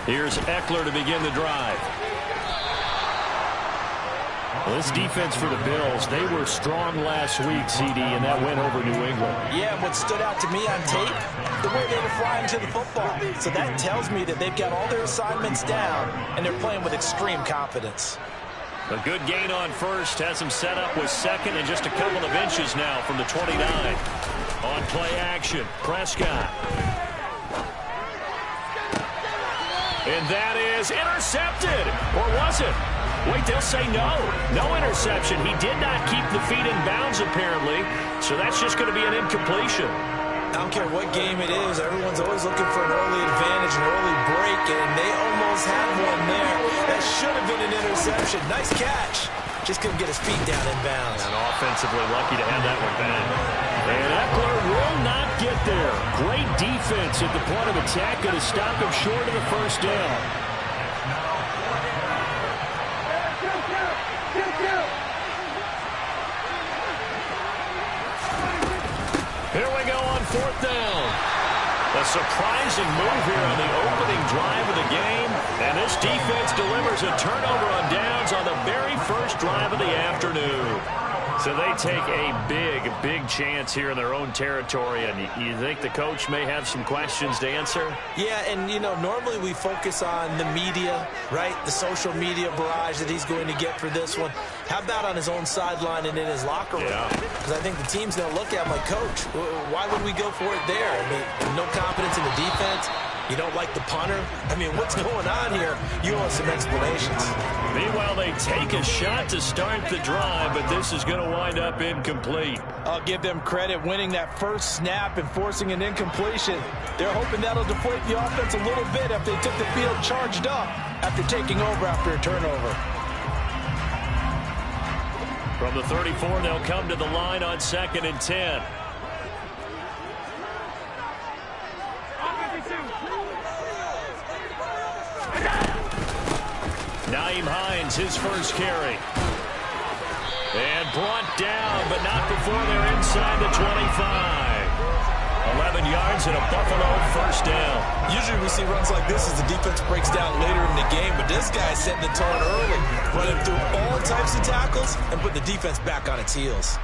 Here's Eckler to begin the drive. Well, this defense for the Bills, they were strong last week, CD, and that went over New England. Yeah, what stood out to me on tape, the way they were flying to the football. So that tells me that they've got all their assignments down, and they're playing with extreme confidence. A good gain on first has him set up with second and just a couple of inches now from the 29. On play action, Prescott. And that is intercepted. Or was it? Wait, they'll say no. No interception. He did not keep the feet in bounds, apparently. So that's just going to be an incompletion. I don't care what game it is. Everyone's always looking for an early advantage, an early break, and they almost had one there. That should have been an interception. Nice catch. Just couldn't get his feet down in bounds. And offensively lucky to have that one back. And Eckler will not get there. Great defense at the point of attack. Going to stop him short of the first down. Here we go on fourth down. A surprising move here on the opening drive of the game. And this defense delivers a turnover on downs on the very first drive of the afternoon. So they take a big chance here in their own territory. And you think the coach may have some questions to answer? Yeah, and, you know, normally we focus on the media, right? The social media barrage that he's going to get for this one. How about on his own sideline and in his locker room? Because I think the team's going to look at him like, Coach, why would we go for it there? I mean, no confidence in the defense. You don't like the punter? I mean, what's going on here? You want some explanations. Meanwhile, they take a shot to start the drive, but this is going to wind up incomplete. I'll give them credit winning that first snap and forcing an incompletion. They're hoping that'll deflate the offense a little bit if they took the field charged up after taking over after a turnover. From the 34, they'll come to the line on 2nd and 10. Nyheim Hines, his first carry. And brought down, but not before they're inside the 25. 11 yards and a Buffalo first down. Usually we see runs like this as the defense breaks down later in the game, but this guy's setting the tone early, running through all types of tackles and put the defense back on its heels.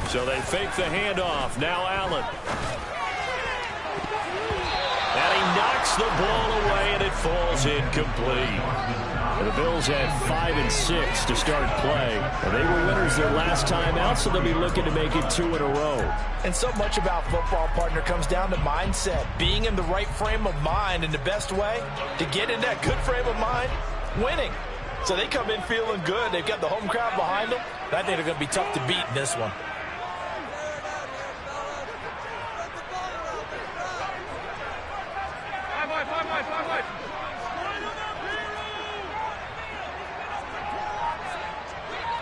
So they fake the handoff. Now Allen. And he knocks the ball away, and it falls incomplete. And the Bills had 5 and 6 to start play. And they were winners their last time out, so they'll be looking to make it 2 in a row. And so much about football, partner, comes down to mindset. Being in the right frame of mind, and the best way to get in that good frame of mind, winning. So they come in feeling good. They've got the home crowd behind them. I think they're going to be tough to beat in this one.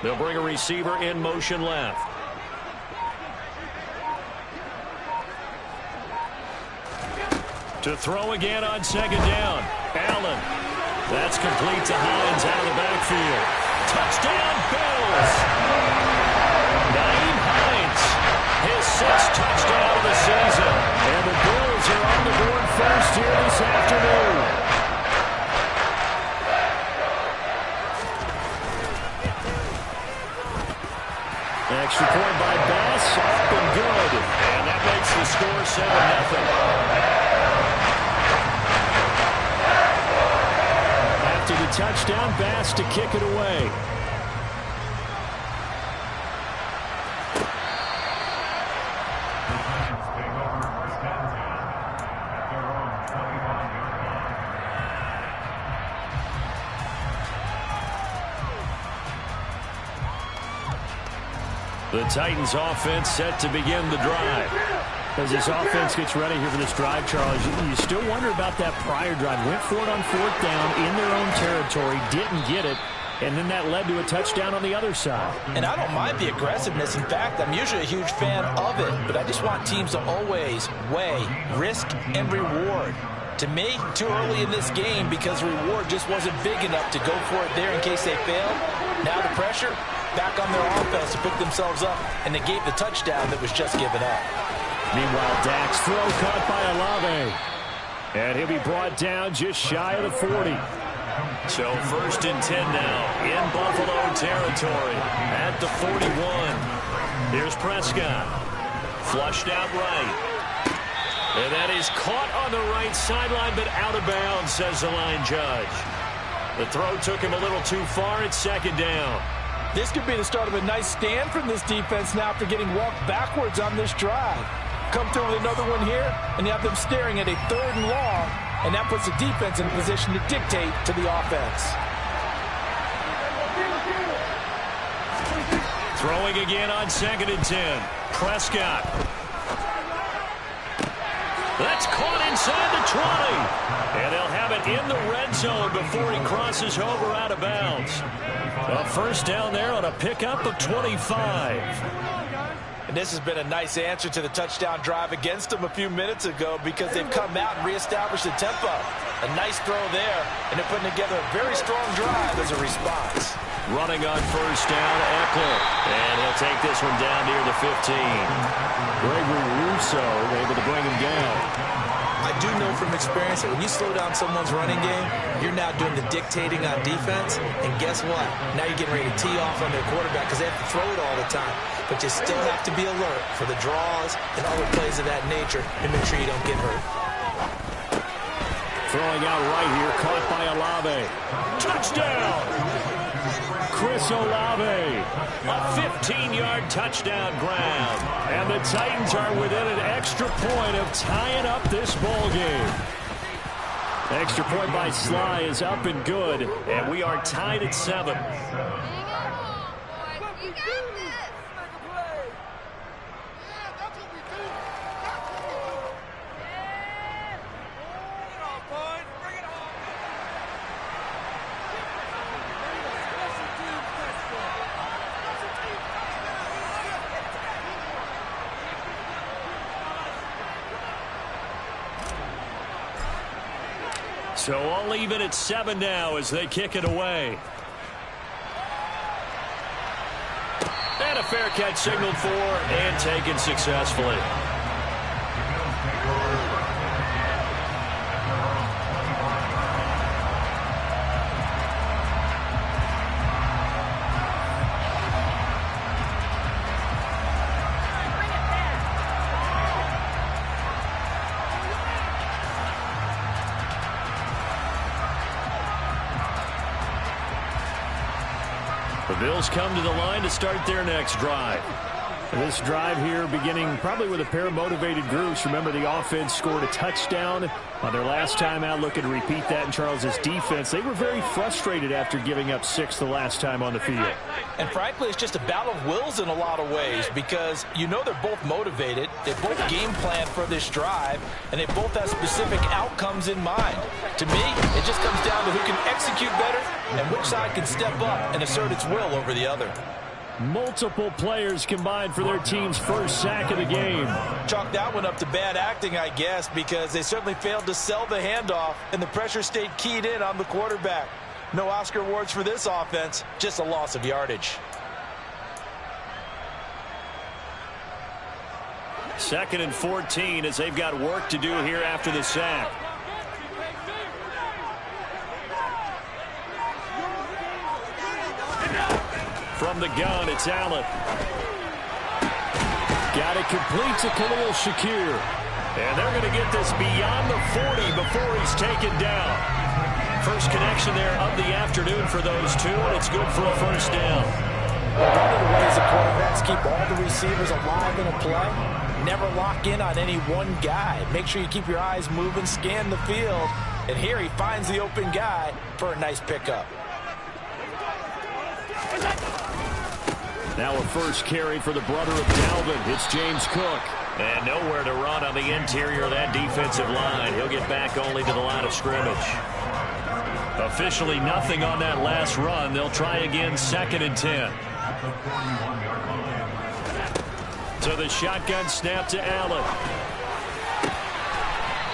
They'll bring a receiver in motion left. To throw again on 2nd down. Allen. That's complete to Hines out of the backfield. Touchdown, Bills! Nyheim Hines, his 6th touchdown of the season. And the Bills are on the board first here this afternoon. Extra point by Bass, up and good. And that makes the score 7-0. After the touchdown, Bass to kick it away. The Titans offense set to begin the drive. As this offense gets ready here for this drive, Charles, you still wonder about that prior drive. Went for it on 4th down in their own territory, didn't get it. And then that led to a touchdown on the other side. And I don't mind the aggressiveness. In fact, I'm usually a huge fan of it. But I just want teams to always weigh risk and reward. To me, too early in this game because the reward just wasn't big enough to go for it there in case they failed. Now the pressure back on their offense to pick themselves up and negate the touchdown that was just given up. Meanwhile, Dak's throw caught by Olave. And he'll be brought down just shy of the 40. So 1st and 10 now in Buffalo territory at the 41. Here's Prescott. Flushed out right. And that is caught on the right sideline, but out of bounds, says the line judge. The throw took him a little too far. It's 2nd down. This could be the start of a nice stand from this defense now after getting walked backwards on this drive. Come through with another one here, and you have them staring at a 3rd and long, and that puts the defense in a position to dictate to the offense. Throwing again on 2nd and 10. Prescott. That's caught inside the 20. And they'll have it in the red zone before he crosses over out of bounds. A 1st down there on a pickup of 25. And this has been a nice answer to the touchdown drive against them a few minutes ago because they've come out and reestablished the tempo. A nice throw there, and they're putting together a very strong drive as a response. Running on 1st down, Eckler. And he'll take this one down near the 15. Gregory Rousseau able to bring him down. I do know from experience that when you slow down someone's running game, you're now doing the dictating on defense. And guess what? Now you're getting ready to tee off on their quarterback because they have to throw it all the time. But you still have to be alert for the draws and other plays of that nature to make sure you don't get hurt. Throwing out right here, caught by Olave. Touchdown! Chris Olave. A 15-yard touchdown grab. And the Titans are within an extra point of tying up this ball game. Extra point by Sly is up and good. And we are tied at 7. So all even at 7 now as they kick it away. And a fair catch signaled for and taken successfully. The Bills come to the line to start their next drive. This drive here beginning probably with a pair of motivated groups. Remember, the offense scored a touchdown on their last time out, looking to repeat that in Charles's defense. They were very frustrated after giving up 6 the last time on the field. And frankly, it's just a battle of wills in a lot of ways because you know they're both motivated. They both game plan for this drive, and they both have specific outcomes in mind. To me, it just comes down to who can execute better and which side can step up and assert its will over the other. Multiple players combined for their team's first sack of the game. Chalk that one up to bad acting, I guess, because they certainly failed to sell the handoff, and the pressure stayed keyed in on the quarterback. No Oscar awards for this offense, just a loss of yardage. 2nd and 14 as they've got work to do here after the sack. From the gun, it's Allen. Got it complete to Khalil Shakir. And they're going to get this beyond the 40 before he's taken down. First connection there of the afternoon for those two, and it's good for a 1st down. One of the ways the quarterbacks keep all the receivers alive in a play, never lock in on any one guy. Make sure you keep your eyes moving, scan the field. And here he finds the open guy for a nice pickup. Now a first carry for the brother of Dalvin. It's James Cook. And nowhere to run on the interior of that defensive line. He'll get back only to the line of scrimmage. Officially nothing on that last run. They'll try again, 2nd and 10. So the shotgun snap to Allen.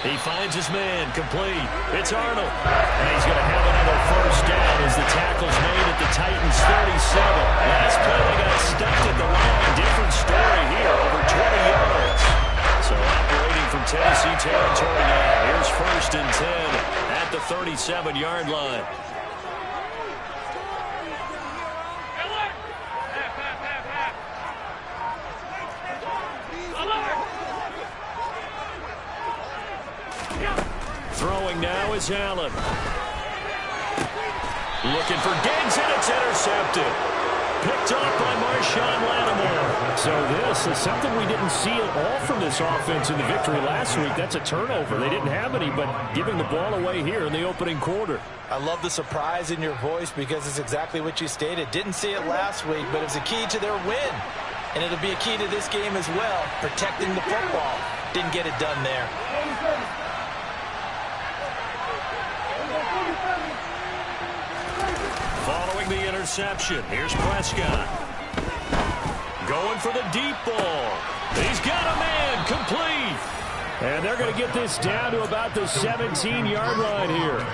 He finds his man, complete. It's Arnold. And he's going to have another first down as the tackle's made at the Titans' 37. Last play, they got stuck at the line. Different story here, over 20 yards. So operating from Tennessee territory now. Here's 1st and 10 at the 37-yard line. Throwing now is Allen. Looking for Diggs, and it's intercepted. Picked off by Marshawn Lattimore. So this is something we didn't see at all from this offense in the victory last week. That's a turnover. They didn't have any, but giving the ball away here in the opening quarter. I love the surprise in your voice because it's exactly what you stated. Didn't see it last week, but it's a key to their win. And it'll be a key to this game as well, protecting the football. Didn't get it done there. Following the interception, here's Prescott. Going for the deep ball. He's got a man, complete. And they're going to get this down to about the 17-yard line here.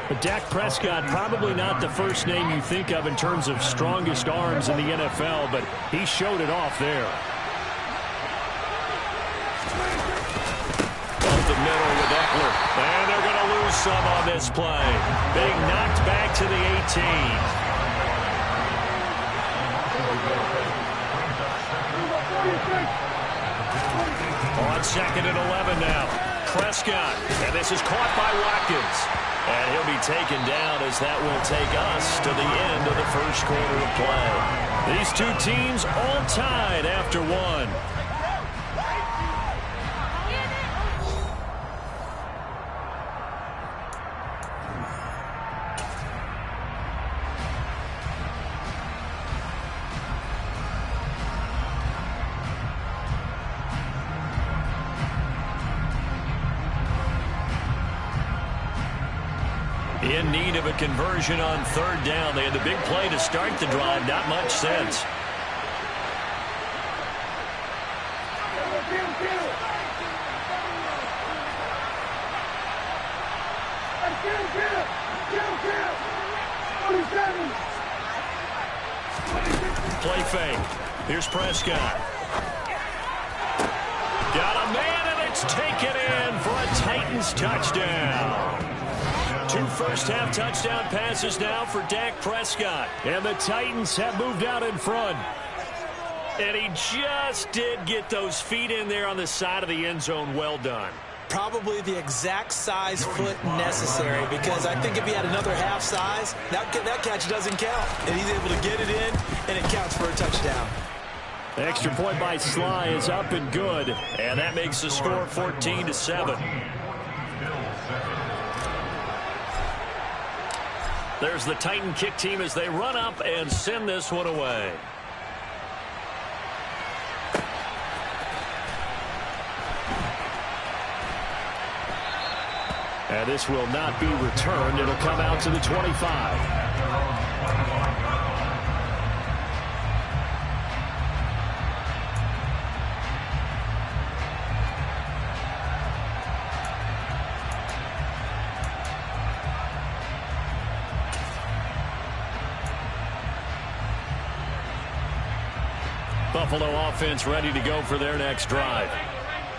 But Dak Prescott, probably not the first name you think of in terms of strongest arms in the NFL, but he showed it off there. Up the middle with Eckler. And they're going to lose some on this play. Being knocked back to the 18. On 2nd and 11 now. Prescott. And this is caught by Watkins. And he'll be taken down as that will take us to the end of the first quarter of play. These two teams all tied after one. In need of a conversion on 3rd down. They had the big play to start the drive. Not much sense. Play fake. Here's Prescott. Got a man, and it's taken in for a Titans touchdown. 2 first-half touchdown passes now for Dak Prescott. And the Titans have moved out in front. And he just did get those feet in there on the side of the end zone. Well done. Probably the exact size foot necessary, because I think if he had another half size, that catch doesn't count. And he's able to get it in, and it counts for a touchdown. The extra point by Sly is up and good. And that makes the score 14-7. There's the Titan kick team as they run up and send this one away. And this will not be returned. It'll come out to the 25. Buffalo offense ready to go for their next drive.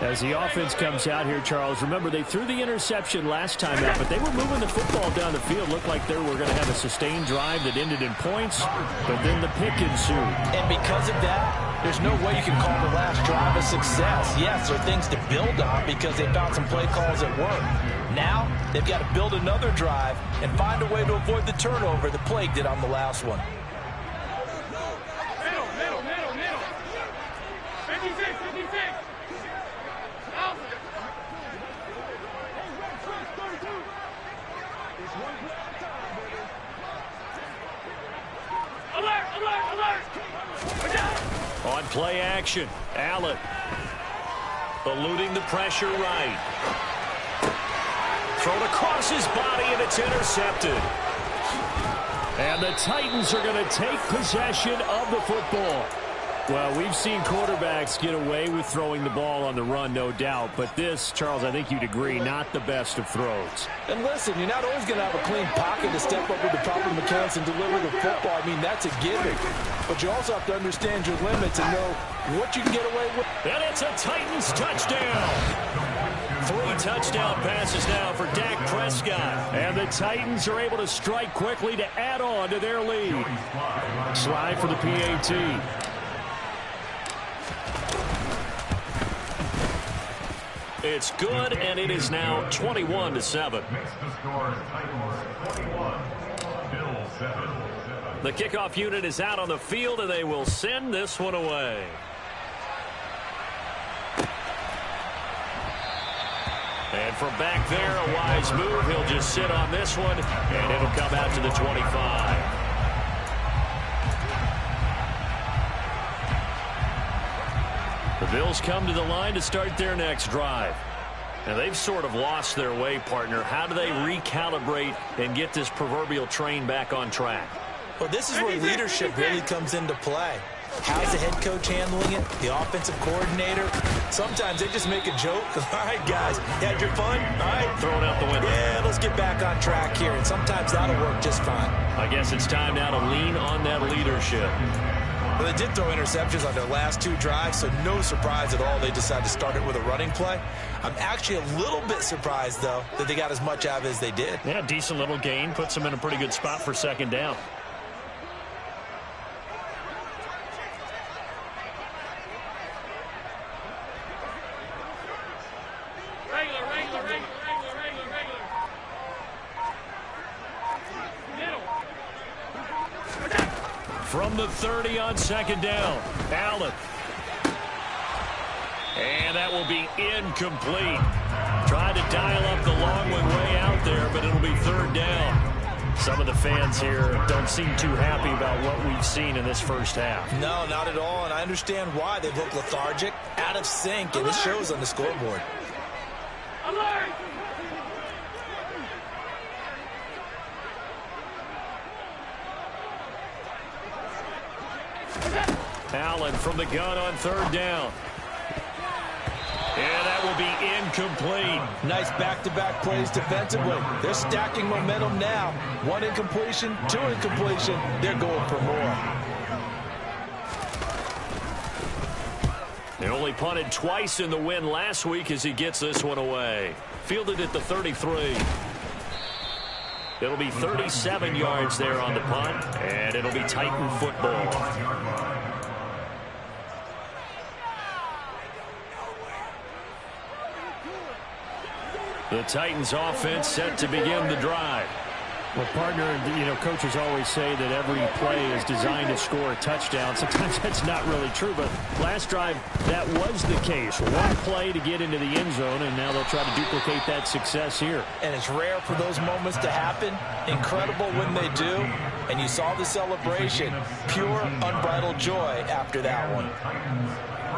As the offense comes out here, Charles, remember they threw the interception last time out, but they were moving the football down the field. Looked like they were going to have a sustained drive that ended in points, but then the pick ensued. And because of that, there's no way you can call the last drive a success. Yes, there are things to build on because they found some play calls that work. Now, they've got to build another drive and find a way to avoid the turnover that plagued it on the last one. On play action, Allen eluding the pressure right. thrown across his body, and it's intercepted. And the Titans are going to take possession of the football. Well, we've seen quarterbacks get away with throwing the ball on the run, no doubt. But this, Charles, I think you'd agree, not the best of throws. And listen, you're not always going to have a clean pocket to step up with the proper mechanics and deliver the football. I mean, that's a given. But you also have to understand your limits and know what you can get away with. And it's a Titans touchdown. 3 touchdown passes now for Dak Prescott. And the Titans are able to strike quickly to add on to their lead. Slide for the PAT. It's good, and it is now 21-7. The kickoff unit is out on the field, and they will send this one away. And from back there, a wise move. He'll just sit on this one, and it'll come out to the 25. The Bills come to the line to start their next drive. And they've sort of lost their way, partner. How do they recalibrate and get this proverbial train back on track? Well, this is where leadership really comes into play. How's the head coach handling it? The offensive coordinator? Sometimes they just make a joke. All right, guys, you had your fun? All right. Throw it out the window. Yeah, let's get back on track here. And sometimes that'll work just fine. I guess it's time now to lean on that leadership. Well, they did throw interceptions on their last 2 drives, so no surprise at all they decided to start it with a running play. I'm actually a little bit surprised, though, that they got as much out of it as they did. Yeah, decent little gain. Puts them in a pretty good spot for second down. From the 30 on second down, Allen. And that will be incomplete. Tried to dial up the long one way out there, but it'll be 3rd down. Some of the fans here don't seem too happy about what we've seen in this first half. No, not at all, and I understand why. They look lethargic, out of sync, and it shows on the scoreboard. Allen from the gun on 3rd down. And that will be incomplete. Nice back-to-back plays defensively. They're stacking momentum now. 1 incompletion, 2 incompletion. They're going for more. They only punted twice in the win last week as he gets this one away. Fielded at the 33. It'll be 37 yards there on the punt, and it'll be Titan football. The Titans offense set to begin the drive. Well, partner, coaches always say that every play is designed to score a touchdown. Sometimes that's not really true, but last drive, that was the case. 1 play to get into the end zone, and now they'll try to duplicate that success here. And it's rare for those moments to happen. Incredible when they do. And you saw the celebration. Pure, unbridled joy after that one.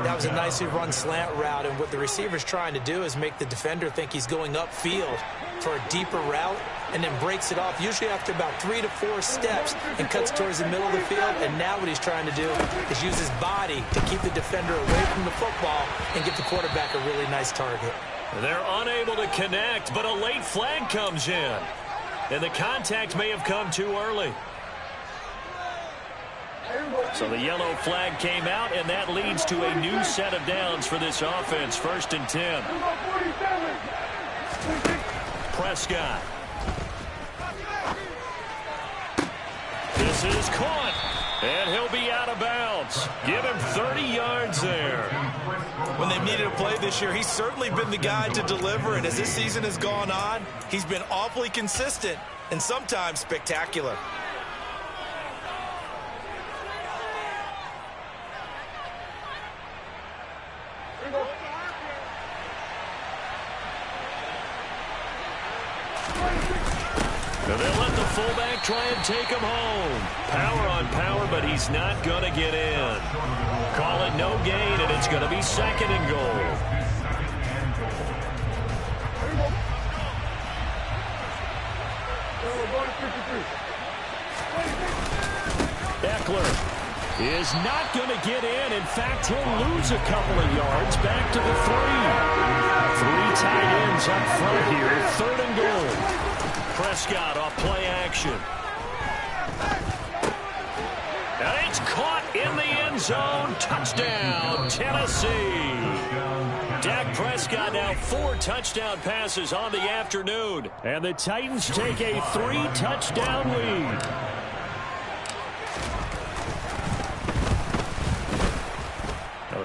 That was a nicely run slant route, and what the receiver's trying to do is make the defender think he's going upfield for a deeper route, and then breaks it off, usually after about 3 to 4 steps, and cuts towards the middle of the field. And now what he's trying to do is use his body to keep the defender away from the football and get the quarterback a really nice target. They're unable to connect, but a late flag comes in. And the contact may have come too early. So the yellow flag came out, and that leads to a new set of downs for this offense. 1st and 10. Prescott. This is caught, and he'll be out of bounds. Give him 30 yards there. When they've needed a play this year, he's certainly been the guy to deliver, and as this season has gone on, he's been awfully consistent and sometimes spectacular. And they'll let the fullback try and take him home. Power on power, but he's not going to get in. Call it no gain, and it's going to be 2nd and goal. is not going to get in. In fact, he'll lose a couple of yards back to the 3. 3 tight ends up front here. 3rd and goal. Prescott off play action. And it's caught in the end zone. Touchdown, Tennessee. Dak Prescott now 4 touchdown passes on the afternoon. And the Titans take a 3-touchdown lead.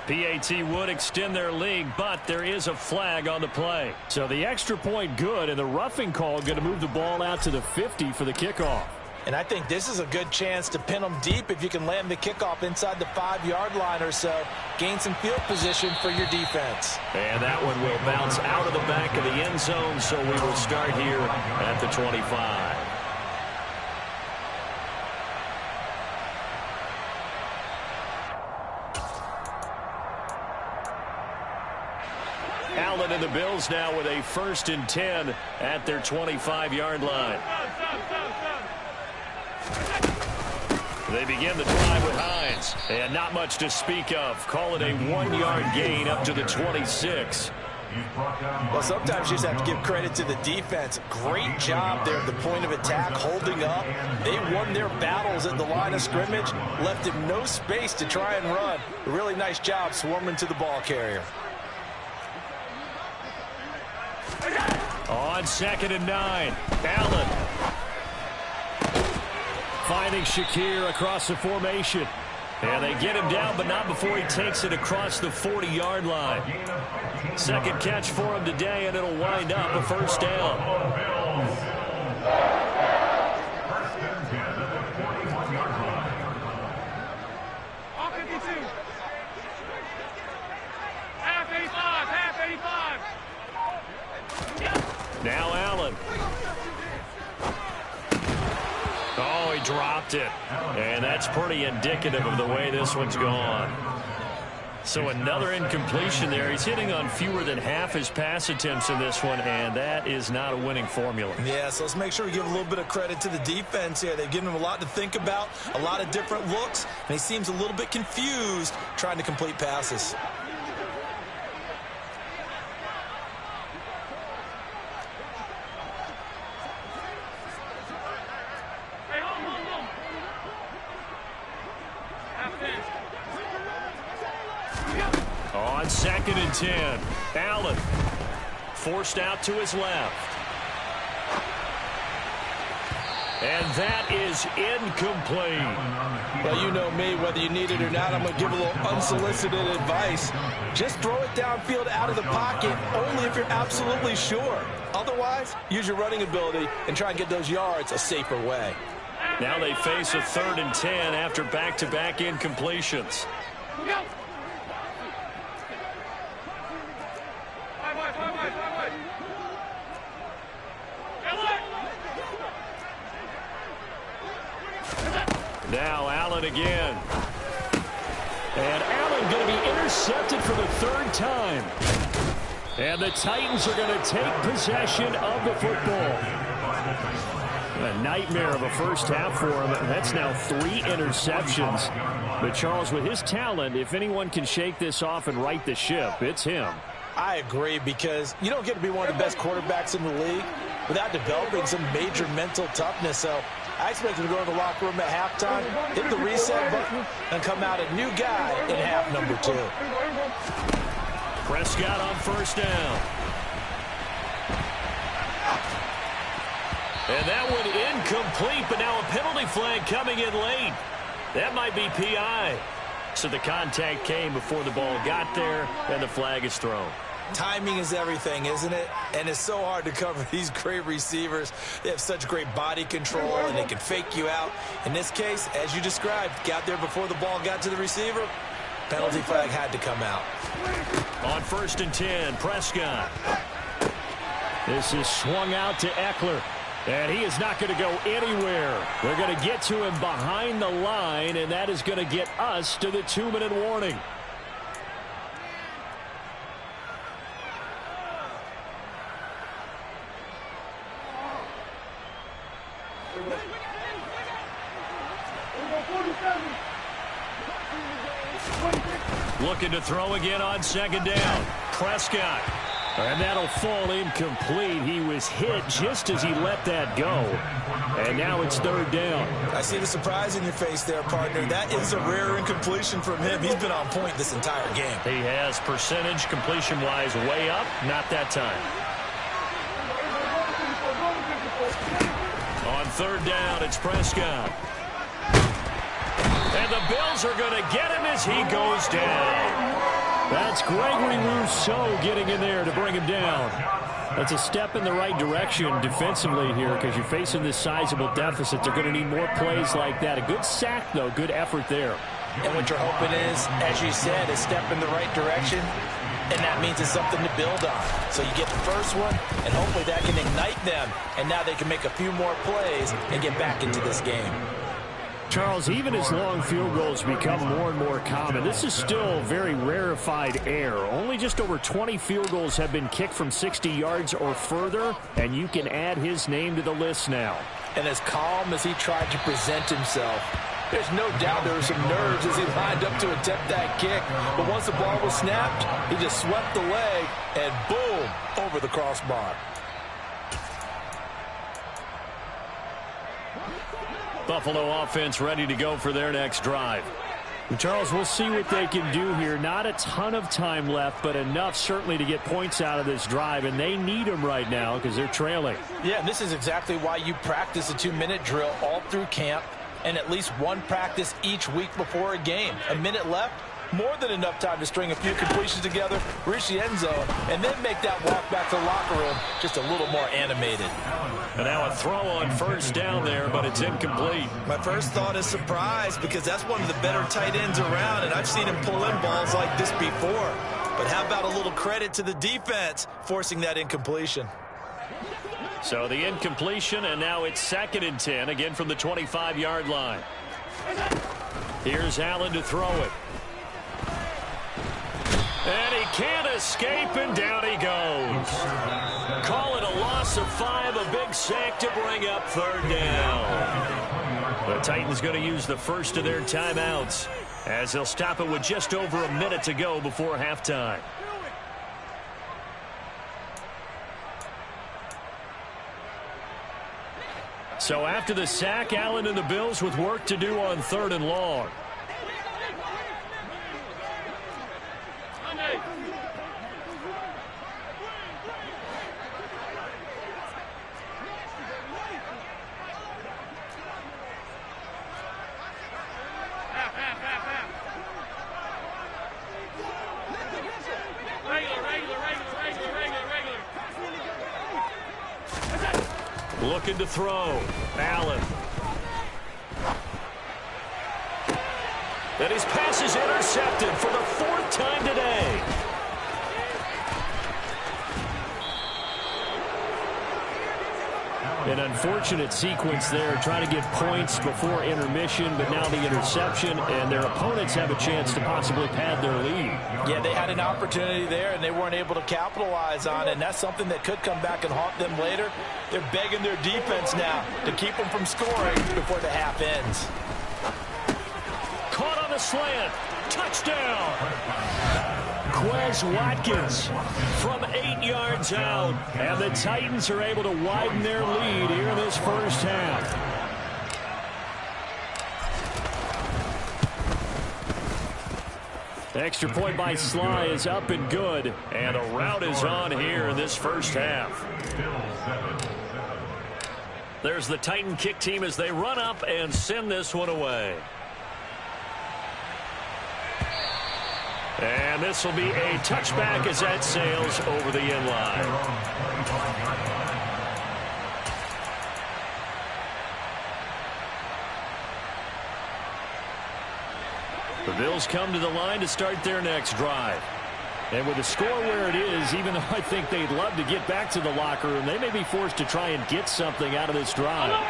The PAT would extend their lead, but there is a flag on the play. So the extra point good, and the roughing call going to move the ball out to the 50 for the kickoff. And I think this is a good chance to pin them deep if you can land the kickoff inside the 5-yard line or so. Gain some field position for your defense. And that one will bounce out of the back of the end zone, so we will start here at the 25. Allen and the Bills now with a 1st and 10 at their 25-yard line. They begin the drive with Hines. And not much to speak of. Call it a 1-yard gain up to the 26. Well, sometimes you just have to give credit to the defense. Great job there at the point of attack, holding up. They won their battles at the line of scrimmage, left him no space to try and run. A really nice job swarming to the ball carrier. On 2nd and 9, Allen finding Shakir across the formation. And they get him down, but not before he takes it across the 40-yard line. 2nd catch for him today, and it'll wind up a 1st down. Now Allen. Oh, he dropped it. And that's pretty indicative of the way this one's gone. So another incompletion there. He's hitting on fewer than half his pass attempts in this one, and that is not a winning formula. Yeah, so let's make sure we give a little bit of credit to the defense here. They've given him a lot to think about, a lot of different looks, and he seems a little bit confused trying to complete passes. On 2nd and 10, Allen forced out to his left. And that is incomplete. Well, you know me, whether you need it or not, I'm going to give a little unsolicited advice. Just throw it downfield out of the pocket, only if you're absolutely sure. Otherwise, use your running ability and try and get those yards a safer way. Now they face a 3rd and 10 after back-to-back incompletions. Now Allen again. And Allen going to be intercepted for the 3rd time. And the Titans are going to take possession of the football. A nightmare of a first half for him. That's now 3 interceptions. But Charles, with his talent, if anyone can shake this off and right the ship, it's him. I agree, because you don't get to be one of the best quarterbacks in the league without developing some major mental toughness. So I expect him to go to the locker room at halftime, hit the reset button, and come out a new guy in half number 2. Prescott on 1st down. And that one incomplete, but now a penalty flag coming in late. That might be PI. So the contact came before the ball got there, and the flag is thrown. Timing is everything, isn't it? And it's so hard to cover these great receivers. They have such great body control, and they can fake you out. In this case, as you described, got there before the ball got to the receiver. Penalty flag had to come out. On 1st and 10, Prescott. This is swung out to Eckler. And he is not going to go anywhere. They're going to get to him behind the line, and that is going to get us to the 2-minute warning. Looking to throw again on second down. Prescott. And that'll fall incomplete. He was hit just as he let that go. And now it's third down. I see the surprise in your face there, partner. That is a rare incompletion from him. He's been on point this entire game. He has percentage completion-wise way up. Not that time. On third down, it's Prescott. And the Bills are going to get him as he goes down. That's Gregory Rousseau getting in there to bring him down. That's a step in the right direction defensively here because you're facing this sizable deficit. They're going to need more plays like that. A good sack, though. Good effort there. And what you're hoping is, as you said, a step in the right direction, and that means it's something to build on. So you get the first one, and hopefully that can ignite them, and now they can make a few more plays and get back into this game. Charles, even as long field goals become more and more common, this is still very rarefied air. Only just over 20 field goals have been kicked from 60 yards or further, and you can add his name to the list now. And as calm as he tried to present himself, there's no doubt there were some nerves as he lined up to attempt that kick. But once the ball was snapped, he just swept the leg, and boom, over the crossbar. Buffalo offense ready to go for their next drive. And Charles, we'll see what they can do here. Not a ton of time left, but enough certainly to get points out of this drive, and they need them right now because they're trailing. Yeah, and this is exactly why you practice a 2-minute drill all through camp and at least one practice each week before a game. A minute left, more than enough time to string a few completions together, reach the end zone, and then make that walk back to the locker room just a little more animated. And now a throw on first down there, but it's incomplete. My first thought is surprise because that's one of the better tight ends around, and I've seen him pull in balls like this before. But how about a little credit to the defense forcing that incompletion? So the incompletion, and now it's 2nd and 10, again from the 25-yard line. Here's Allen to throw it. And he can't escape, and down he goes. Call it a loss of 5, a big sack to bring up third down. The Titans going to use the first of their timeouts as they'll stop it with just over a minute to go before halftime. So after the sack, Allen and the Bills with work to do on 3rd and long. Looking to throw. Allen. And his pass is intercepted for the 4th time today. An unfortunate sequence there, trying to get points before intermission, but now the interception, and their opponents have a chance to possibly pad their lead. Yeah, they had an opportunity there, and they weren't able to capitalize on it, and that's something that could come back and haunt them later. They're begging their defense now to keep them from scoring before the half ends. Caught on the slant. Touchdown. Quez Watkins from 8 yards out. And the Titans are able to widen their lead here in this first half. Extra point by Sly is up and good. And a rout is on here in this first half. There's the Titan kick team as they run up and send this one away. And this will be a touchback as that sails over the end line. The Bills come to the line to start their next drive. And with the score where it is, even though I think they'd love to get back to the locker room, they may be forced to try and get something out of this drive.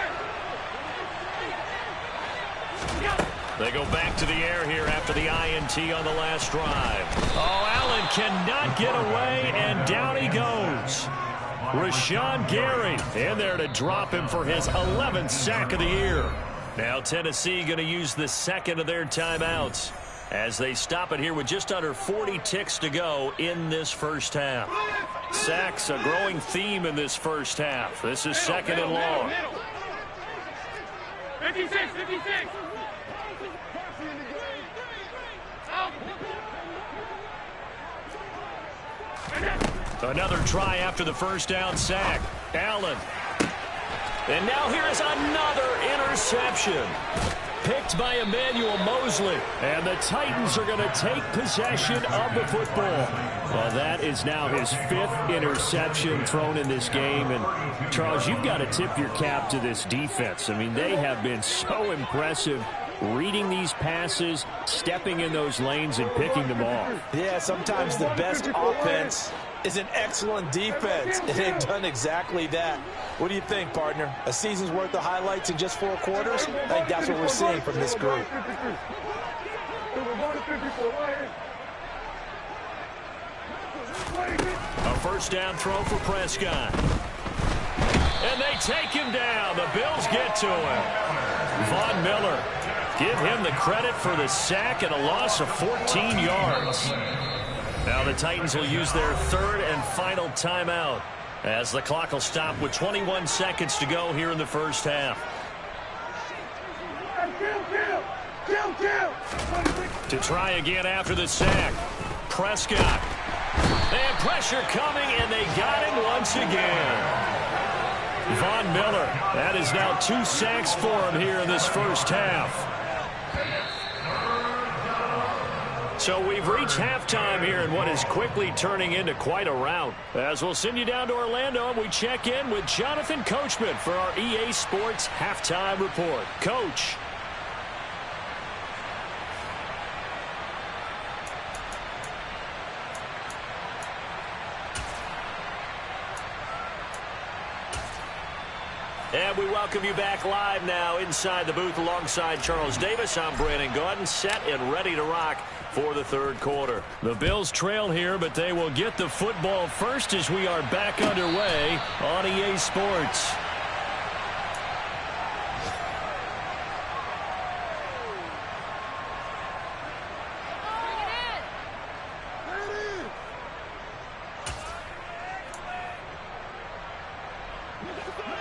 They go back to the air here after the INT on the last drive. Oh, Allen cannot get away, and down he goes. Rashawn Gary in there to drop him for his 11th sack of the year. Now Tennessee going to use the second of their timeouts. as they stop it here with just under 40 ticks to go in this first half. Sacks, a growing theme in this first half. This is second and long. 56. Another try after the first down sack. Allen. And now here is another interception. Picked by Emmanuel Mosley. And the Titans are going to take possession of the football. Well, that is now his 5th interception thrown in this game. And, Charles, you've got to tip your cap to this defense. I mean, they have been so impressive reading these passes, stepping in those lanes, and picking them off. Yeah, sometimes the best offense is an excellent defense, and they've done exactly that. What do you think, partner? A season's worth of highlights in just 4 quarters? I think that's what we're seeing from this group. A first down throw for Prescott. And they take him down. The Bills get to him. Von Miller. Give him the credit for the sack and a loss of 14 yards. Now the Titans will use their 3rd and final timeout as the clock will stop with 21 seconds to go here in the first half. To try again after the sack. Prescott. And pressure coming, and they got him once again. Von Miller. That is now 2 sacks for him here in this first half. So we've reached halftime here in what is quickly turning into quite a rout. As we'll send you down to Orlando, and we check in with Jonathan Coachman for our EA Sports Halftime Report. Coach. And we welcome you back live now inside the booth alongside Charles Davis. I'm Brandon Gaudin, set and ready to rock for the 3rd quarter. The Bills trail here, but they will get the football first as we are back underway on EA Sports.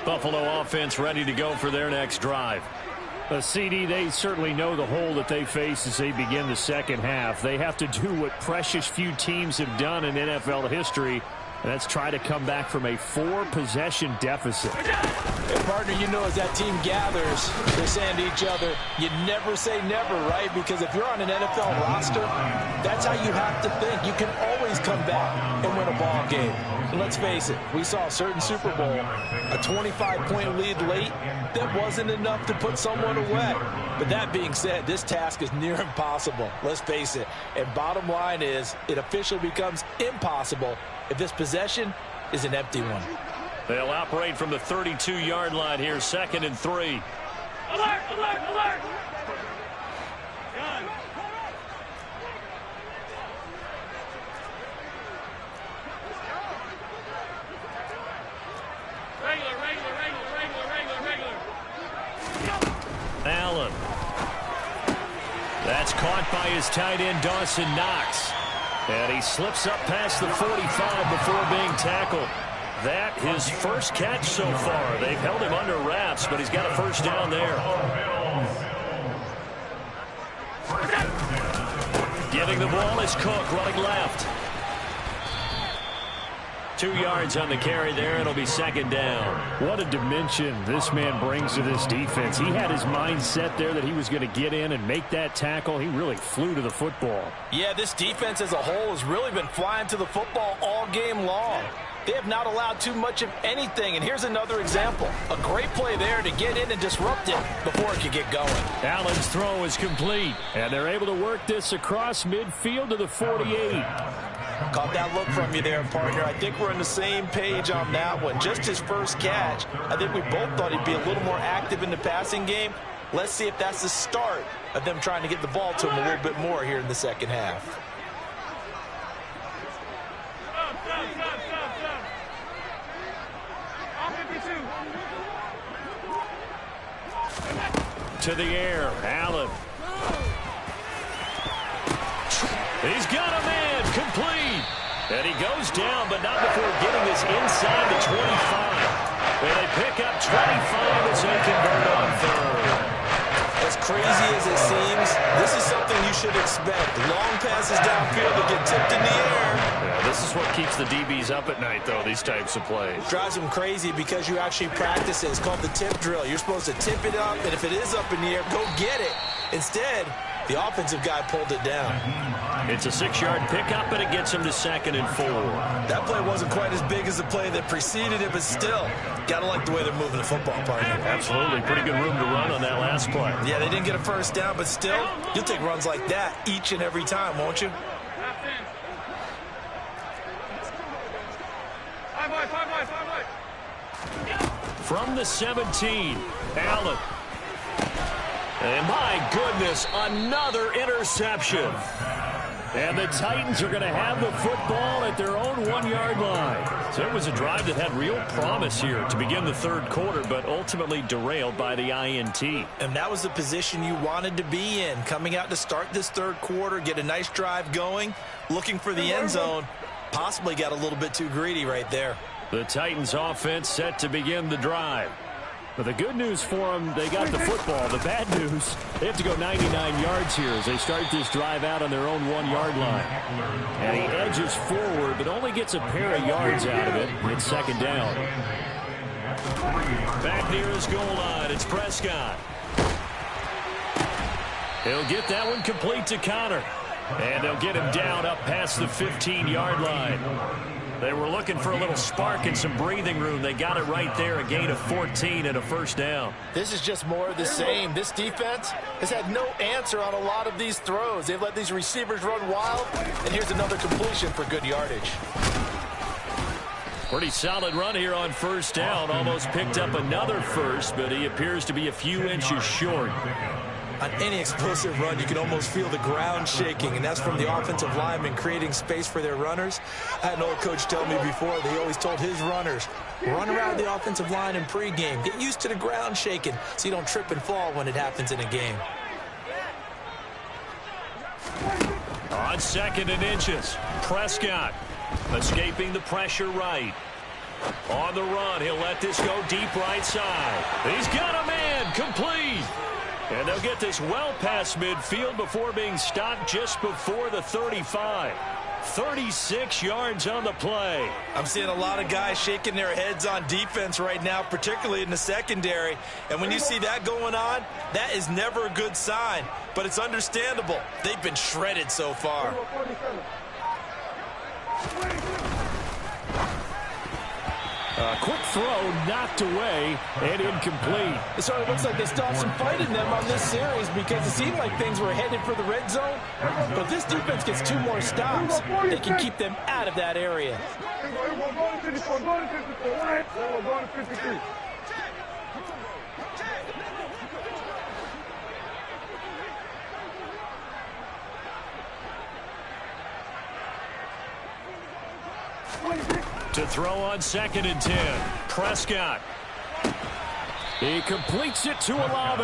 Buffalo offense ready to go for their next drive. CD, they certainly know the hole that they face as they begin the second half. They have to do what precious few teams have done in NFL history, and that's try to come back from a 4-possession deficit. Hey, partner, you know as that team gathers, they're saying to each other, you never say never, right? Because if you're on an NFL roster, that's how you have to think. You can always come back and win a ball game. And let's face it, we saw a certain Super Bowl, a 25-point lead late, that wasn't enough to put someone away. But that being said, this task is near impossible. Let's face it. And bottom line is, it officially becomes impossible if this possession is an empty one. They'll operate from the 32-yard line here, 2nd and 3. Alert, alert, alert! Allen. That's caught by his tight end, Dawson Knox. And he slips up past the 45 before being tackled. That his first catch so far. They've held him under wraps, but he's got a first down there. Getting the ball is Cook running left. 2 yards on the carry there. It'll be 2nd down. What a dimension this man brings to this defense. He had his mind set there that he was going to get in and make that tackle. He really flew to the football. Yeah, this defense as a whole has really been flying to the football all game long. They have not allowed too much of anything, and here's another example. A great play there to get in and disrupt it before it could get going. Allen's throw is complete, and they're able to work this across midfield to the 48. Caught that look from you there, partner. I think we're on the same page on that one. Just his first catch. I think we both thought he'd be a little more active in the passing game. Let's see if that's the start of them trying to get the ball to him a little bit more here in the second half. To the air, Allen. He's got a man, complete. And he goes down, but not before getting this inside the 25. And they pick up 25 as they convert on third. As crazy as it seems, this is something you should expect. Long passes downfield that get tipped in the air. Yeah, this is what keeps the DBs up at night, though, these types of plays. Drives them crazy because you actually practice it. It's called the tip drill. You're supposed to tip it up, and if it is up in the air, go get it. Instead, the offensive guy pulled it down. It's a 6-yard pickup, and it gets him to 2nd and 4. That play wasn't quite as big as the play that preceded it, but still, got to like the way they're moving the football, partner. Absolutely. Pretty good room to run on that last play. Yeah, they didn't get a first down, but still, you'll take runs like that each and every time, won't you? From the 17, Allen. And my goodness, another interception. And the Titans are going to have the football at their own 1-yard line. So it was a drive that had real promise here to begin the third quarter, but ultimately derailed by the INT. And that was the position you wanted to be in, coming out to start this third quarter, get a nice drive going, looking for the end zone. Possibly got a little bit too greedy right there. The Titans offense set to begin the drive. But the good news for them, they got the football. The bad news, they have to go 99 yards here as they start this drive out on their own 1-yard line. And he edges forward, but only gets a pair of yards out of it. It's 2nd down. Back near his goal line, it's Prescott. He'll get that one complete to Connor. And they'll get him down up past the 15-yard line. They were looking for a little spark and some breathing room. They got it right there, a gain of 14 and a first down. This is just more of the same. This defense has had no answer on a lot of these throws. They've let these receivers run wild, and here's another completion for good yardage. Pretty solid run here on first down. Almost picked up another first, but he appears to be a few inches short. On any explosive run, you can almost feel the ground shaking, and that's from the offensive linemen creating space for their runners. I had an old coach tell me before that he always told his runners, run around the offensive line in pregame. Get used to the ground shaking so you don't trip and fall when it happens in a game. On 2nd and inches, Prescott escaping the pressure right. On the run, he'll let this go deep right side. He's got a man, complete. And they'll get this well past midfield before being stopped just before the 35. 36 yards on the play. I'm seeing a lot of guys shaking their heads on defense right now, particularly in the secondary. And when you see that going on, that is never a good sign. But it's understandable. They've been shredded so far. A quick throw knocked away and incomplete. So it looks like they still have some fight in them on this series because it seemed like things were headed for the red zone. But this defense gets 2 more stops. They can keep them out of that area. To throw on 2nd and 10. Prescott. He completes it to Olave.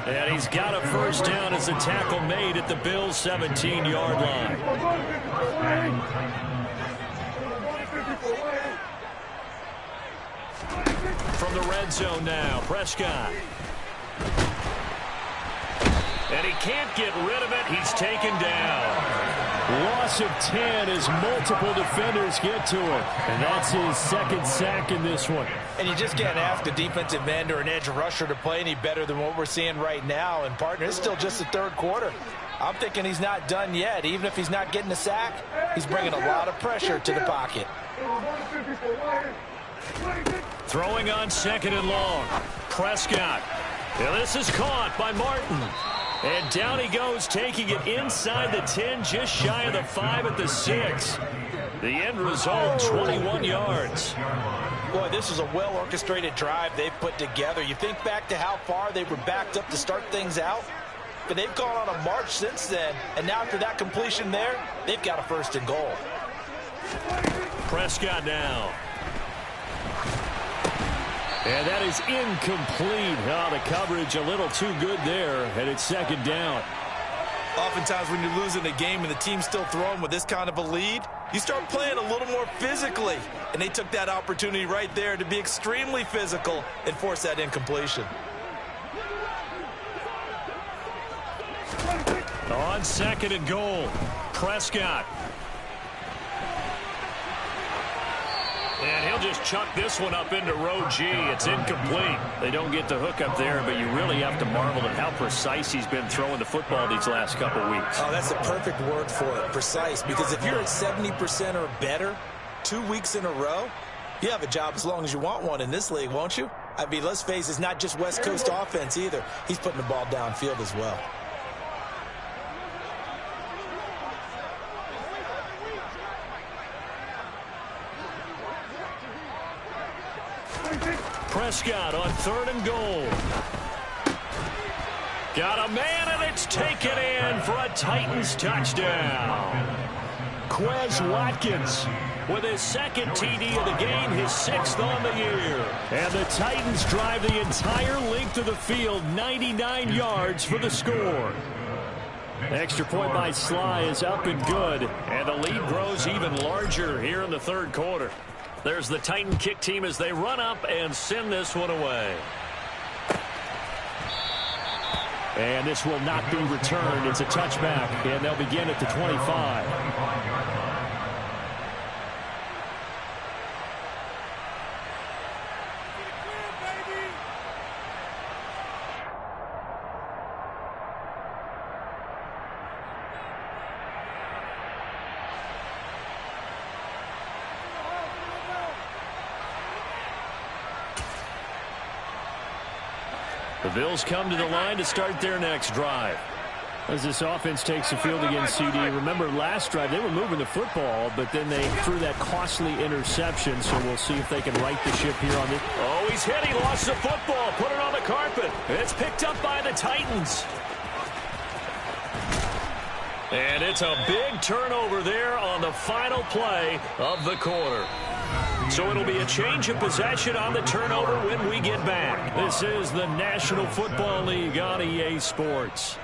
And he's got a first down as a tackle made at the Bills' 17-yard line. From the red zone now, Prescott. And he can't get rid of it. He's taken down. Loss of 10 as multiple defenders get to it. And that's his 2nd sack in this one. And you just can't ask a defensive end or an edge rusher to play any better than what we're seeing right now. And, partner, it's still just the third quarter. I'm thinking he's not done yet. Even if he's not getting a sack, he's bringing a lot of pressure to the pocket. Throwing on 2nd and long. Prescott. And this is caught by Martin. And down he goes, taking it inside the 10, just shy of the 5 at the 6. The end result, 21 yards. Boy, this is a well-orchestrated drive they've put together. You think back to how far they were backed up to start things out, but they've gone on a march since then, and now after that completion there, they've got a 1st and goal. Prescott now. And that is incomplete. Oh, the coverage a little too good there, and it's 2nd down. Oftentimes when you're losing a game and the team's still throwing with this kind of a lead, you start playing a little more physically. And they took that opportunity right there to be extremely physical and force that incompletion. On 2nd and goal, Prescott. And he'll just chuck this one up into row G. It's incomplete. They don't get the hook up there, but you really have to marvel at how precise he's been throwing the football these last couple weeks. Oh, that's the perfect word for it, precise. Because if you're at 70% or better 2 weeks in a row, you have a job as long as you want one in this league, won't you? I mean, let's face it, it's not just West Coast offense either. He's putting the ball downfield as well. Prescott on 3rd and goal. Got a man, and it's taken in for a Titans touchdown. Quez Watkins with his 2nd TD of the game, his 6th on the year. And the Titans drive the entire length of the field, 99 yards for the score. Extra point by Sly is up and good, and the lead grows even larger here in the 3rd quarter. There's the Titan kick team as they run up and send this one away. And this will not be returned. It's a touchback, and they'll begin at the 25. The Bills come to the line to start their next drive. As this offense takes the field against CD, remember last drive they were moving the football, but then they threw that costly interception, so we'll see if they can right the ship here on this. Oh, he's hit. He lost the football. Put it on the carpet. It's picked up by the Titans. And it's a big turnover there on the final play of the quarter. So it'll be a change of possession on the turnover when we get back. This is the National Football League on EA Sports.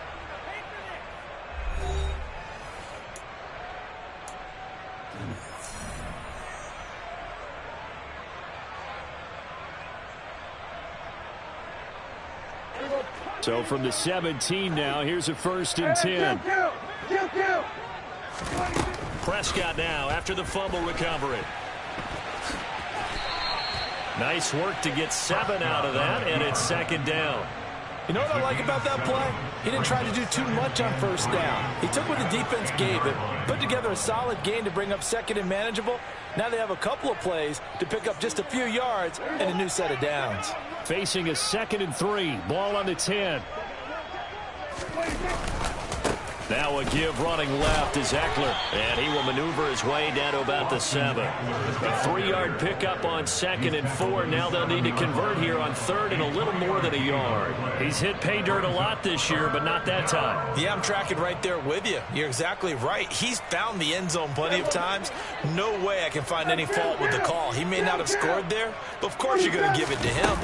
So from the 17 now, here's a 1st and 10. Prescott now after the fumble recovery. Nice work to get 7 out of that, and it's 2nd down. You know what I like about that play? He didn't try to do too much on 1st down. He took what the defense gave him, put together a solid gain to bring up 2nd and manageable. Now they have a couple of plays to pick up just a few yards and a new set of downs. Facing a 2nd and 3, ball on the 10. Now a give running left is Eckler, and he will maneuver his way down to about the 7. A 3-yard pickup on 2nd and 4. Now they'll need to convert here on 3rd and a little more than a yard. He's hit pay dirt a lot this year, but not that time. Yeah, I'm tracking right there with you. You're exactly right. He's found the end zone plenty of times. No way I can find any fault with the call. He may not have scored there, but of course you're going to give it to him.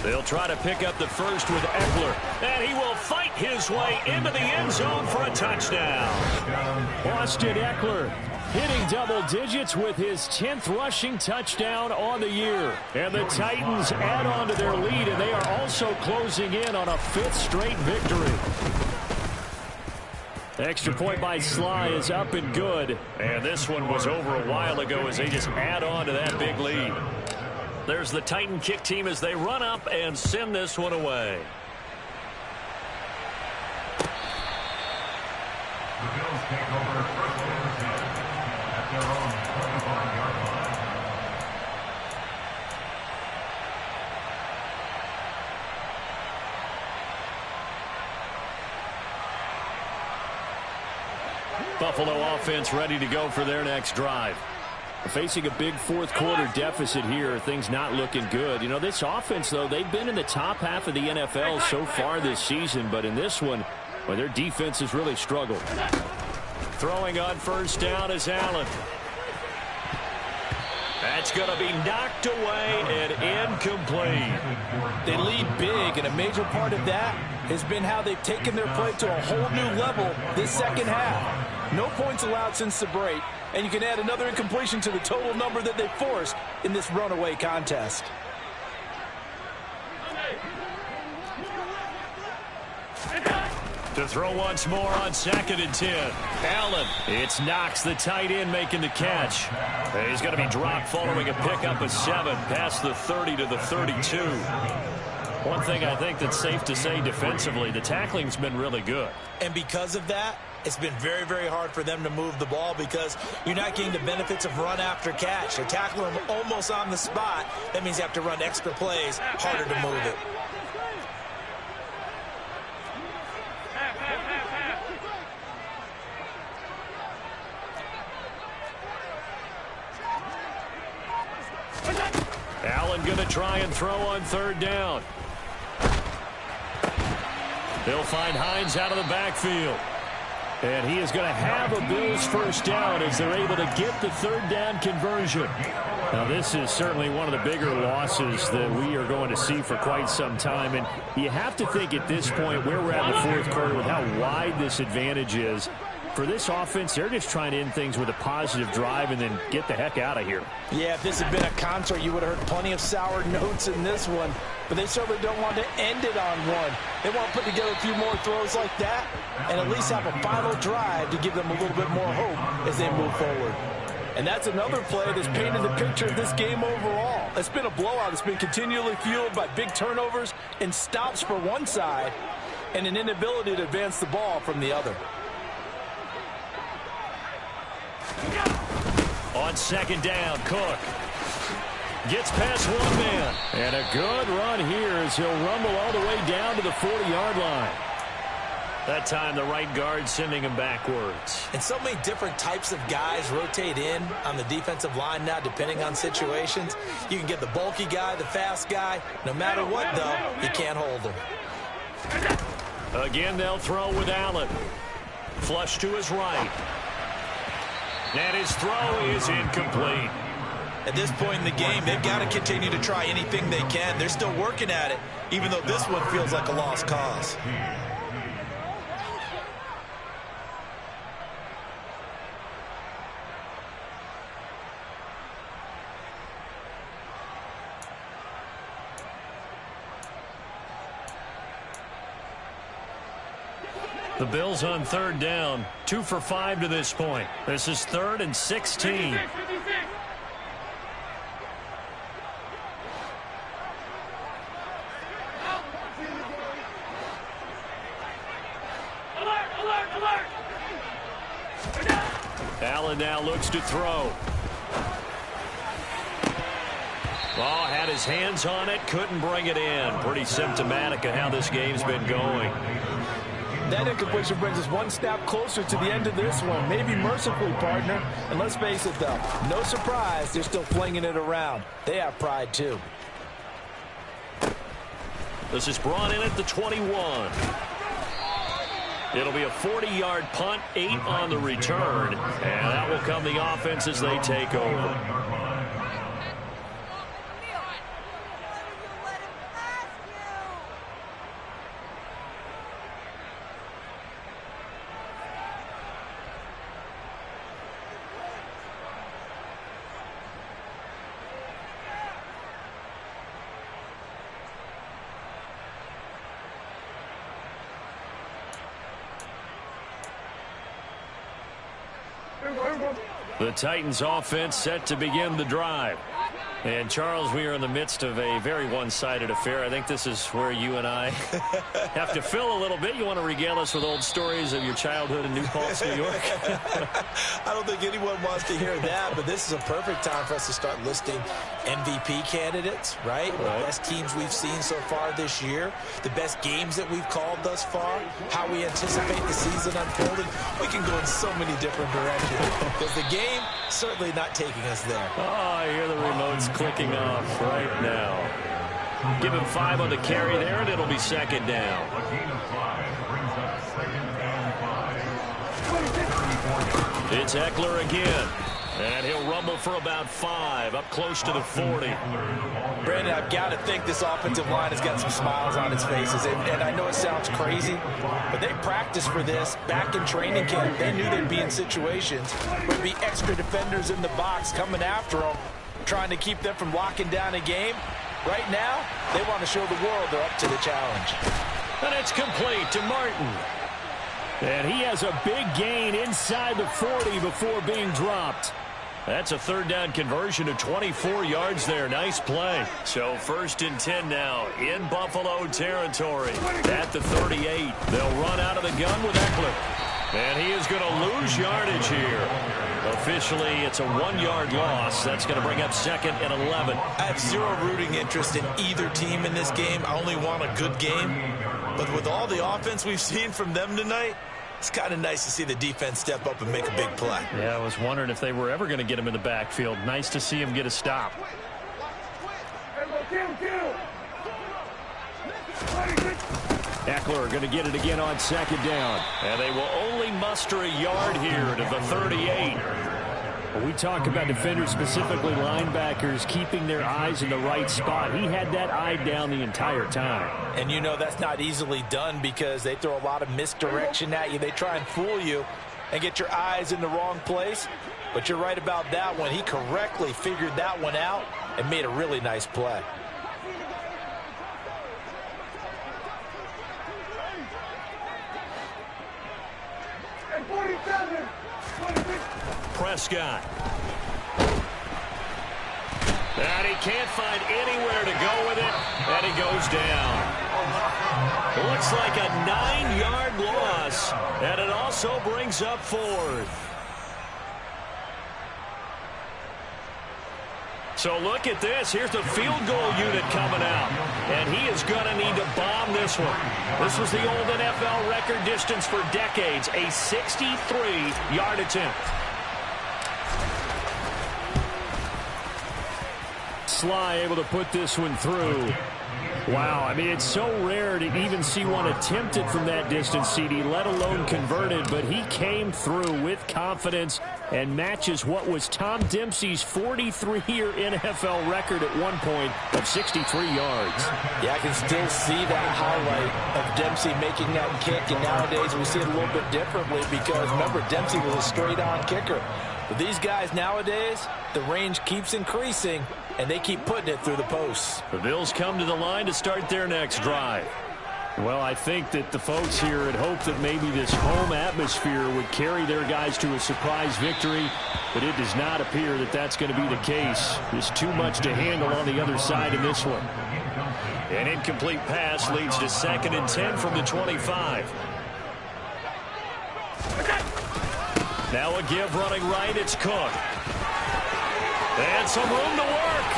They'll try to pick up the first with Eckler, and he will fight his way into the end zone for a touchdown. Austin Eckler hitting double digits with his 10th rushing touchdown on the year. And the Titans add on to their lead, and they are also closing in on a 5th straight victory. Extra point by Sly is up and good. And this one was over a while ago as they just add on to that big lead. There's the Titan kick team as they run up and send this one away. The Bills take over 1st and 10 at their own 25-yard line. Buffalo offense ready to go for their next drive. Facing a big 4th quarter deficit here, things not looking good. You know, this offense, though, they've been in the top half of the NFL so far this season, but in this one, well, their defense has really struggled. Throwing on 1st down is Allen. That's going to be knocked away and incomplete. They lead big, and a major part of that has been how they've taken their play to a whole new level this second half. No points allowed since the break, and you can add another incompletion to the total number that they forced in this runaway contest. To throw once more on 2nd and 10. Allen. It's Knox, the tight end, making the catch. He's going to be dropped following a pickup of 7 past the 30 to the 32. One thing I think that's safe to say defensively, the tackling's been really good. And because of that, it's been very, very hard for them to move the ball because you're not getting the benefits of run after catch. They tackle them almost on the spot. That means you have to run extra plays, harder to move it. Allen going to try and throw on 3rd down. They'll find Hines out of the backfield. And he is going to have a Bills first down as they're able to get the 3rd down conversion. Now, this is certainly one of the bigger losses that we are going to see for quite some time. And you have to think at this point where we're at in the 4th quarter with how wide this advantage is. For this offense, they're just trying to end things with a positive drive and then get the heck out of here. Yeah, if this had been a concert, you would have heard plenty of sour notes in this one. But they certainly don't want to end it on one. They want to put together a few more throws like that and at least have a final drive to give them a little bit more hope as they move forward. And that's another play that's painted the picture of this game overall. It's been a blowout. It's been continually fueled by big turnovers and stops for one side and an inability to advance the ball from the other. On 2nd down, Cook gets past 1 man. And a good run here as he'll rumble all the way down to the 40-yard line. That time the right guard sending him backwards. And so many different types of guys rotate in on the defensive line now depending on situations. You can get the bulky guy, the fast guy. No matter what, though, you can't hold him. Again, they'll throw with Allen. Flush to his right. And his throw is incomplete. At this point in the game, they've got to continue to try anything they can. They're still working at it, even though this one feels like a lost cause. The Bills on 3rd down, 2 for 5 to this point. This is 3rd and 16. Allen now looks to throw. Oh, had his hands on it, couldn't bring it in. Pretty symptomatic of how this game's been going. That incompletion brings us one step closer to the end of this one. Maybe mercifully, partner. And let's face it, though, no surprise, they're still flinging it around. They have pride, too. This is brought in at the 21. It'll be a 40-yard punt, 8 on the return. And that will come the offense as they take over. The Titans offense set to begin the drive. And, Charles, we are in the midst of a very one-sided affair. I think this is where you and I have to fill a little bit. You want to regale us with old stories of your childhood in New Paltz, New York? I don't think anyone wants to hear that, but this is a perfect time for us to start listing MVP candidates, right? The best teams we've seen so far this year, the best games that we've called thus far, how we anticipate the season unfolding. We can go in so many different directions because the game certainly not taking us there. Oh, I hear the remote's clicking off right now. Give him 5 on the carry there, and it'll be 2nd down. It's Eckler again. And he'll rumble for about 5, up close to the 40. Brandon, I've got to think this offensive line has got some smiles on its faces. And I know it sounds crazy, but they practiced for this back in training camp. They knew they'd be in situations where there'd be extra defenders in the box coming after them, trying to keep them from locking down a game. Right now, they want to show the world they're up to the challenge. And it's complete to Martin. And he has a big gain inside the 40 before being dropped. That's a third down conversion of 24 yards there. Nice play. So 1st and 10 now in Buffalo territory at the 38. They'll run out of the gun with Eckler. And he is going to lose yardage here. Officially, it's a 1-yard loss. That's going to bring up 2nd and 11. I have zero rooting interest in either team in this game. I only want a good game. But with all the offense we've seen from them tonight, it's kind of nice to see the defense step up and make a big play. Yeah, I was wondering if they were ever going to get him in the backfield. Nice to see him get a stop. Eckler going to get it again on 2nd down. And they will only muster a yard here to the 38. When we talk about defenders, specifically linebackers, keeping their eyes in the right spot. He had that eye down the entire time. And you know that's not easily done because they throw a lot of misdirection at you. They try and fool you and get your eyes in the wrong place. But you're right about that one. He correctly figured that one out and made a really nice play. Prescott. And he can't find anywhere to go with it, and he goes down. Looks like a 9-yard loss, and it also brings up 4th. So look at this. Here's the field goal unit coming out, and he is going to need to bomb this one. This was the old NFL record distance for decades, a 63-yard attempt. Sly able to put this one through. Wow, I mean, it's so rare to even see one attempted from that distance, CD, let alone converted, but he came through with confidence and matches what was Tom Dempsey's 43-year NFL record at one point of 63 yards. Yeah, I can still see that highlight of Dempsey making that kick, and nowadays we see it a little bit differently because, remember, Dempsey was a straight-on kicker. But these guys nowadays, the range keeps increasing, and they keep putting it through the posts. The Bills come to the line to start their next drive. Well, I think that the folks here had hoped that maybe this home atmosphere would carry their guys to a surprise victory, but it does not appear that that's going to be the case. There's too much to handle on the other side in this one. An incomplete pass leads to 2nd and 10 from the 25. Now a give running right, it's Cook. And some room to work.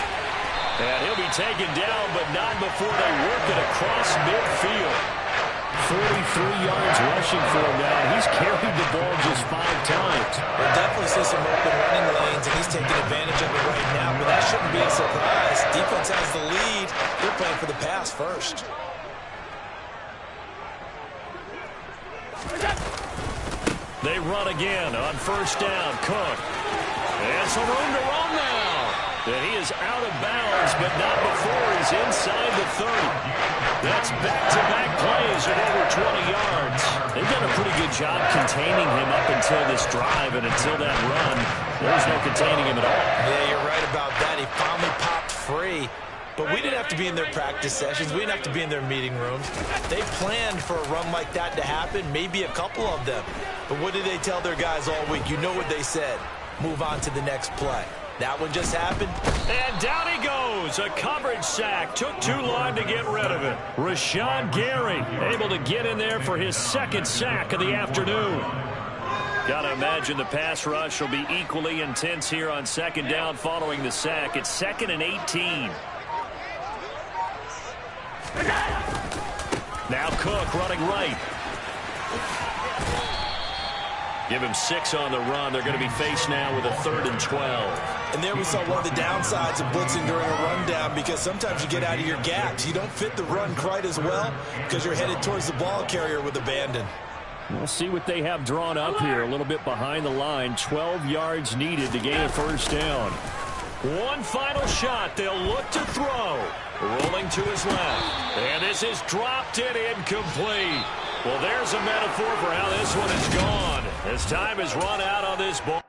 And he'll be taken down, but not before they work it across midfield. 43 yards rushing for him now. He's carried the ball just 5 times. We'll definitely see some open running lanes, and he's taking advantage of it right now, but that shouldn't be a surprise. Defense has the lead. They're playing for the pass first. They run again on 1st down. Cook. And some room to run now. And he is out of bounds, but not before he's inside the 30. That's back-to-back plays of over 20 yards. They've done a pretty good job containing him up until this drive, and until that run, there's no containing him at all. Yeah, you're right about that. He finally popped free. But we didn't have to be in their practice sessions. We didn't have to be in their meeting rooms. They planned for a run like that to happen, maybe a couple of them. But what did they tell their guys all week? You know what they said. Move on to the next play. That one just happened. And down he goes. A coverage sack. Took too long to get rid of it. Rashawn Gary able to get in there for his 2nd sack of the afternoon. Got to imagine the pass rush will be equally intense here on 2nd down following the sack. It's 2nd and 18. Now Cook running right. Give him 6 on the run. They're going to be faced now with a 3rd and 12. And there we saw one of the downsides of blitzing during a rundown, because sometimes you get out of your gaps. You don't fit the run quite as well because you're headed towards the ball carrier with abandon. We'll see what they have drawn up here. A little bit behind the line. 12 yards needed to gain a first down. One final shot. They'll look to throw. Rolling to his left. And this is dropped and incomplete. Well, there's a metaphor for how this one is gone. As time has run out on this ball.